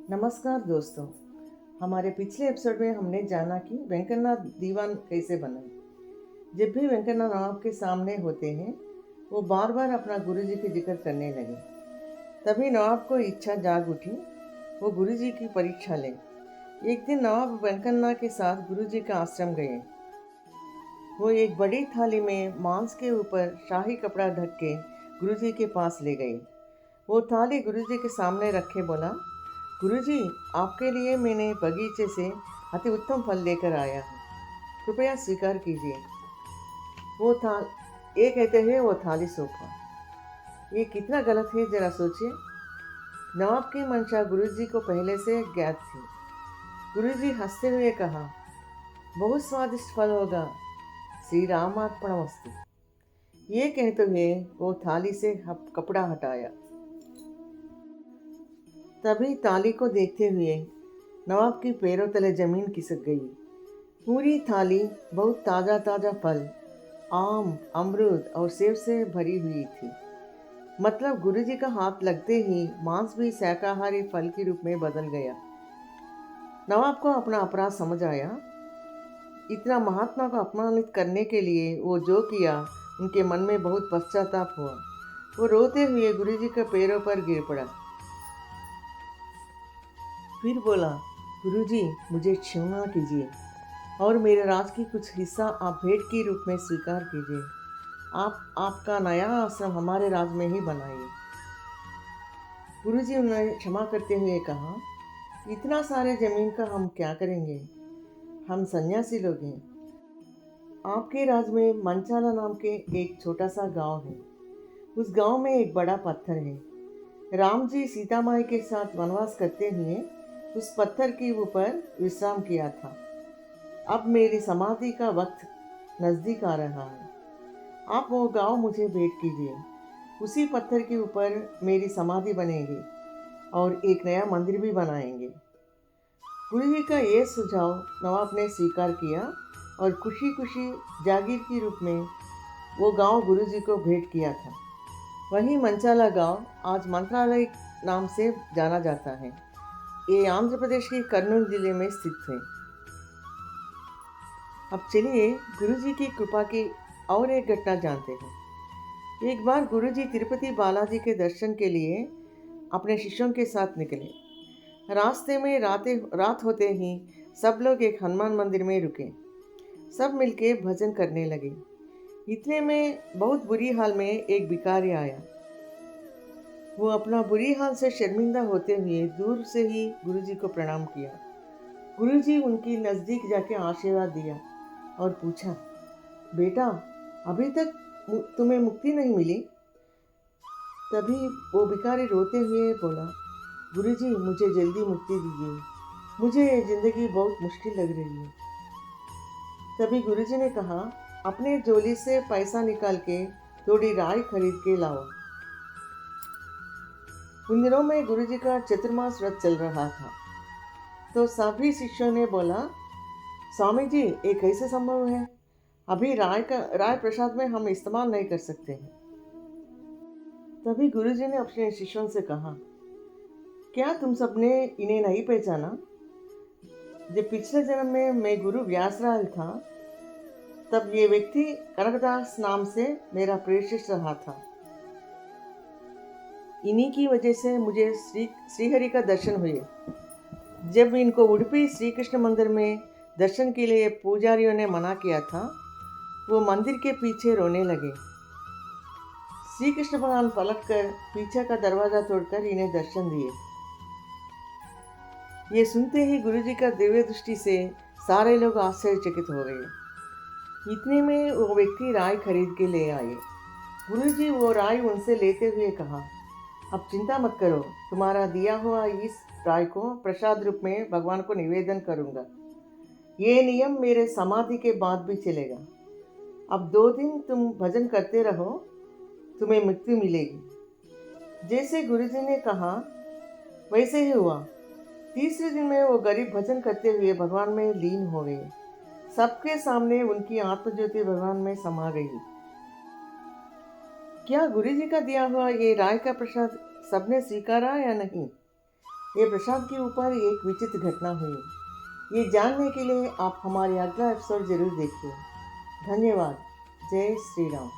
नमस्कार दोस्तों। हमारे पिछले एपिसोड में हमने जाना कि वेंकन्ना दीवान कैसे बना। जब भी वेंकन्ना नवाब के सामने होते हैं वो बार बार अपना गुरुजी की जिक्र करने लगे। तभी नवाब को इच्छा जाग उठी वो गुरुजी की परीक्षा ले। एक दिन नवाब वेंकन्ना के साथ गुरुजी का आश्रम गए। वो एक बड़ी थाली में मांस के ऊपर शाही कपड़ा ढक के गुरुजी के पास ले गए। वो थाली गुरुजी के सामने रखे बोला, गुरुजी, आपके लिए मैंने बगीचे से अति उत्तम फल लेकर आया हूँ, कृपया स्वीकार कीजिए। वो था ये कहते हुए वो थाली सौंपा। ये कितना गलत है जरा सोचिए। नवाब की मंशा गुरुजी को पहले से ज्ञात थी। गुरुजी हंसते हुए कहा, बहुत स्वादिष्ट फल होगा, श्री रामार्पणमस्तु। ये कहते हुए वो थाली से कपड़ा हटाया। तभी थाली को देखते हुए नवाब की पैरों तले जमीन खिसक गई। पूरी थाली बहुत ताज़ा ताज़ा फल, आम, अमरूद और सेब से भरी हुई थी। मतलब गुरुजी का हाथ लगते ही मांस भी शाकाहारी फल के रूप में बदल गया। नवाब को अपना अपराध समझ आया। इतना महात्मा को अपमानित करने के लिए वो जो किया, उनके मन में बहुत पश्चाताप हुआ। वो रोते हुए गुरुजी के पैरों पर गिर पड़ा। फिर बोला, गुरुजी, मुझे क्षमा कीजिए और मेरे राज की कुछ हिस्सा आप भेंट के रूप में स्वीकार कीजिए। आप आपका नया आश्रम हमारे राज में ही बनाइए। गुरुजी उन्हें क्षमा करते हुए कहा, इतना सारे जमीन का हम क्या करेंगे, हम सन्यासी लोग हैं। आपके राज में मंचाला नाम के एक छोटा सा गांव है। उस गांव में एक बड़ा पत्थर है। राम जी सीता माई के साथ वनवास करते हुए उस पत्थर के ऊपर विश्राम किया था। अब मेरी समाधि का वक्त नज़दीक आ रहा है। आप वो गांव मुझे भेंट कीजिए। उसी पत्थर के ऊपर मेरी समाधि बनेगी और एक नया मंदिर भी बनाएंगे। गुरु जी का ये सुझाव नवाब ने स्वीकार किया और खुशी खुशी जागीर के रूप में वो गांव गुरु जी को भेंट किया था। वही मंचाला गांव आज मंत्रालय नाम से जाना जाता है। ये आंध्र प्रदेश के कर्नूल जिले में स्थित है। अब चलिए गुरु जी की कृपा की और एक घटना जानते हैं। एक बार गुरु जी तिरुपति बालाजी के दर्शन के लिए अपने शिष्यों के साथ निकले। रास्ते में रात होते ही सब लोग एक हनुमान मंदिर में रुके। सब मिलके भजन करने लगे। इतने में बहुत बुरी हाल में एक भिखारी आया। वो अपना बुरी हाल से शर्मिंदा होते हुए दूर से ही गुरुजी को प्रणाम किया। गुरुजी उनकी नज़दीक जाके आशीर्वाद दिया और पूछा, बेटा, अभी तक तुम्हें मुक्ति नहीं मिली? तभी वो भिखारी रोते हुए बोला, गुरुजी, मुझे जल्दी मुक्ति दीजिए, मुझे ये जिंदगी बहुत मुश्किल लग रही है। तभी गुरुजी ने कहा, अपने झोली से पैसा निकाल के थोड़ी राई खरीद के लाओ। उन दिनों में गुरुजी का चतुर्मास व्रत चल रहा था। तो सभी शिष्यों ने बोला, स्वामी जी, ये कैसे संभव है? अभी राय प्रसाद में हम इस्तेमाल नहीं कर सकते हैं। तभी गुरुजी ने अपने शिष्यों से कहा, क्या तुम सबने इन्हें नहीं पहचाना? जब पिछले जन्म में मैं गुरु व्यासराज था, तब ये व्यक्ति कनकदास नाम से मेरा प्रेषित रहा था। इन्हीं की वजह से मुझे श्रीहरि का दर्शन हुए। जब इनको उडुपी श्री कृष्ण मंदिर में दर्शन के लिए पुजारियों ने मना किया था, वो मंदिर के पीछे रोने लगे। श्री कृष्ण भगवान पलटकर पीछे का दरवाजा तोड़कर इन्हें दर्शन दिए। ये सुनते ही गुरुजी का दिव्य दृष्टि से सारे लोग आश्चर्यचकित हो गए। इतने में वो व्यक्ति राय खरीद के ले आए। गुरुजी वो राय उनसे लेते हुए कहा, अब चिंता मत करो, तुम्हारा दिया हुआ इस राय को प्रसाद रूप में भगवान को निवेदन करूंगा। ये नियम मेरे समाधि के बाद भी चलेगा। अब 2 दिन तुम भजन करते रहो, तुम्हें मुक्ति मिलेगी। जैसे गुरुजी ने कहा वैसे ही हुआ। तीसरे दिन में वो गरीब भजन करते हुए भगवान में लीन हो गए। सबके सामने उनकी आत्मज्योति भगवान में समा गई। क्या गुरुजी का दिया हुआ ये राय का प्रसाद सबने स्वीकारा या नहीं? ये प्रसाद के ऊपर एक विचित्र घटना हुई। ये जानने के लिए आप हमारे अगला एपिसोड जरूर देखिए। धन्यवाद। जय श्री राम।